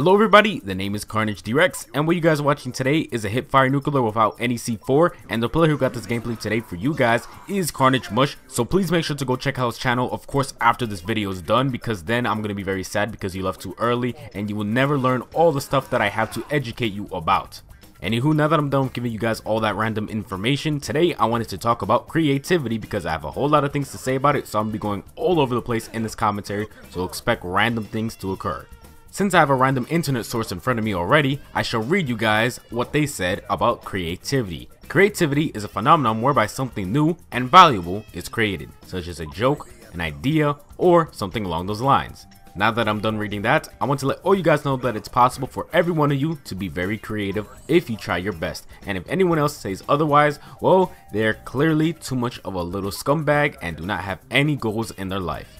Hello everybody, the name is KARNAGE Drex, and what you guys are watching today is a Hipfire Nuclear without any C4, and the player who got this gameplay today for you guys is KARNAGE Mush, so please make sure to go check out his channel, of course after this video is done, because then I'm going to be very sad because you left too early, and you will never learn all the stuff that I have to educate you about. Anywho, now that I'm done giving you guys all that random information, today I wanted to talk about creativity because I have a whole lot of things to say about it, so I'm going to be going all over the place in this commentary, so expect random things to occur. Since I have a random internet source in front of me already, I shall read you guys what they said about creativity. Creativity is a phenomenon whereby something new and valuable is created, such as a joke, an idea, or something along those lines. Now that I'm done reading that, I want to let all you guys know that it's possible for every one of you to be very creative if you try your best. And if anyone else says otherwise, well, they're clearly too much of a little scumbag and do not have any goals in their life.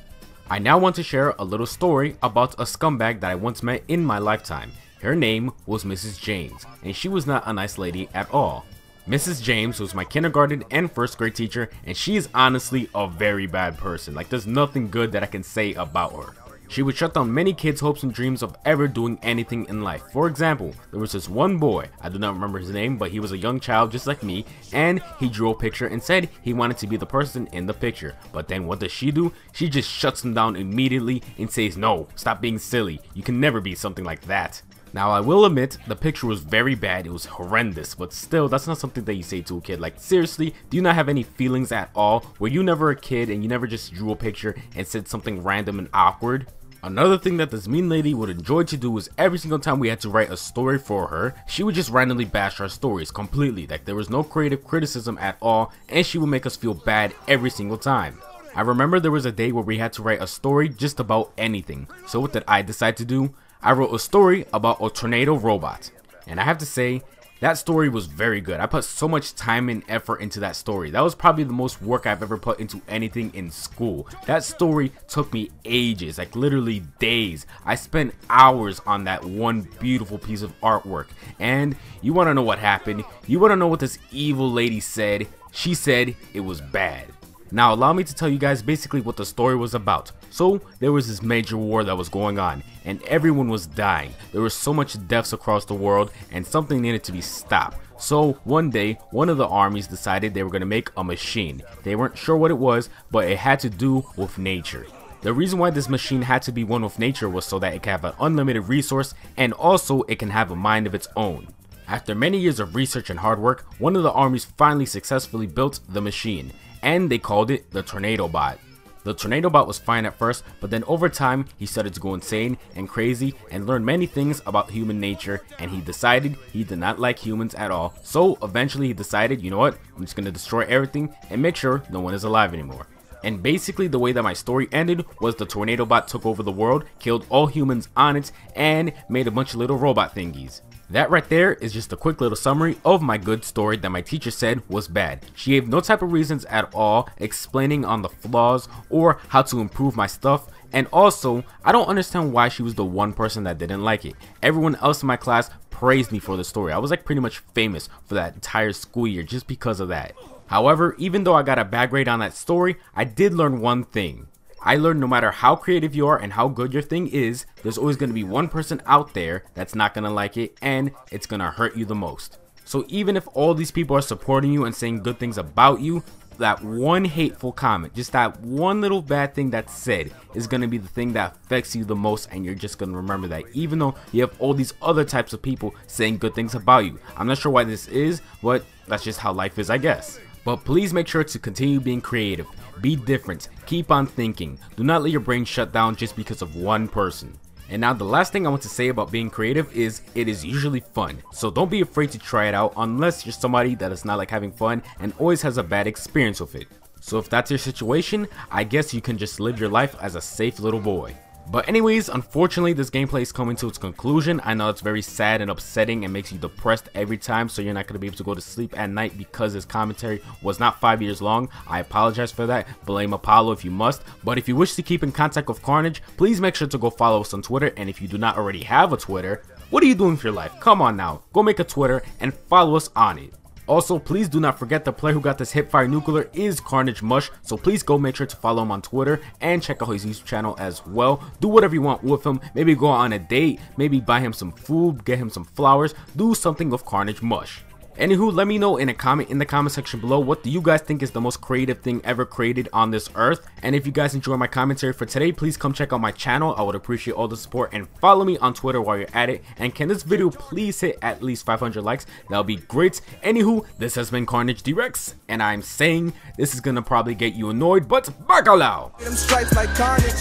I now want to share a little story about a scumbag that I once met in my lifetime. Her name was Mrs. James, and she was not a nice lady at all. Mrs. James was my kindergarten and first grade teacher, and she is honestly a very bad person. Like, there's nothing good that I can say about her. She would shut down many kids' hopes and dreams of ever doing anything in life. For example, there was this one boy, I do not remember his name, but he was a young child just like me, and he drew a picture and said he wanted to be the person in the picture. But then what does she do? She just shuts him down immediately and says, "No, stop being silly. You can never be something like that." Now, I will admit, the picture was very bad, it was horrendous, but still, that's not something that you say to a kid. Like, seriously, do you not have any feelings at all? Were you never a kid and you never just drew a picture and said something random and awkward? Another thing that this mean lady would enjoy to do was every single time we had to write a story for her, she would just randomly bash our stories completely. Like, there was no creative criticism at all, and she would make us feel bad every single time. I remember there was a day where we had to write a story just about anything. So what did I decide to do? I wrote a story about a tornado robot. And I have to say, that story was very good. I put so much time and effort into that story. That was probably the most work I've ever put into anything in school. That story took me ages, like literally days. I spent hours on that one beautiful piece of artwork. And you want to know what happened? You want to know what this evil lady said? She said it was bad. Now allow me to tell you guys basically what the story was about. So there was this major war that was going on and everyone was dying. There was so much deaths across the world and something needed to be stopped. So one day, one of the armies decided they were going to make a machine. They weren't sure what it was, but it had to do with nature. The reason why this machine had to be one with nature was so that it can have an unlimited resource and also it can have a mind of its own. After many years of research and hard work, one of the armies finally successfully built the machine, and they called it the Tornado Bot. The Tornado Bot was fine at first, but then over time he started to go insane and crazy and learn many things about human nature, and he decided he did not like humans at all. So eventually he decided, you know what, I'm just going to destroy everything and make sure no one is alive anymore. And basically the way that my story ended was the Tornado Bot took over the world, killed all humans on it, and made a bunch of little robot thingies. That right there is just a quick little summary of my good story that my teacher said was bad. She gave no type of reasons at all explaining on the flaws or how to improve my stuff, and also I don't understand why she was the one person that didn't like it. Everyone else in my class praised me for the story. I was like pretty much famous for that entire school year just because of that. However, even though I got a bad grade on that story, I did learn one thing. I learned no matter how creative you are and how good your thing is, there's always going to be one person out there that's not going to like it and it's going to hurt you the most. So even if all these people are supporting you and saying good things about you, that one hateful comment, just that one little bad thing that's said is going to be the thing that affects you the most, and you're just going to remember that even though you have all these other types of people saying good things about you. I'm not sure why this is, but that's just how life is, I guess. But please make sure to continue being creative, be different, keep on thinking, do not let your brain shut down just because of one person. And now the last thing I want to say about being creative is it is usually fun, so don't be afraid to try it out unless you're somebody that is not like having fun and always has a bad experience with it. So if that's your situation, I guess you can just live your life as a safe little boy. But anyways, unfortunately this gameplay is coming to its conclusion. I know it's very sad and upsetting and makes you depressed every time, so you're not going to be able to go to sleep at night because this commentary was not 5 years long. I apologize for that. Blame Apollo if you must. But if you wish to keep in contact with KARNAGE, please make sure to go follow us on Twitter, and if you do not already have a Twitter, what are you doing with your life? Come on now, go make a Twitter and follow us on it. Also, please do not forget the player who got this Hipfire Nuclear is KARNAGE Mush, so please go make sure to follow him on Twitter and check out his YouTube channel as well. Do whatever you want with him, maybe go on a date, maybe buy him some food, get him some flowers, do something with KARNAGE Mush. Anywho, let me know in the comment section below, what do you guys think is the most creative thing ever created on this earth? And if you guys enjoy my commentary for today, please come check out my channel. I would appreciate all the support, and follow me on Twitter while you're at it. And can this video please hit at least 500 likes? That'll be great. Anywho, this has been KARNAGE DRX, and I'm saying this is gonna probably get you annoyed, but bacalao! Them stripes like KARNAGE,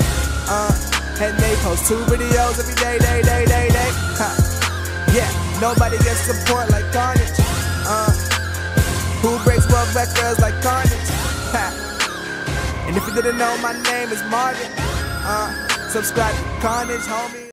and they post 2 videos every day, yeah, nobody gets support like KARNAGE. Who breaks world records like KARNAGE? And if you didn't know, my name is Marvin. Subscribe to KARNAGE, homie.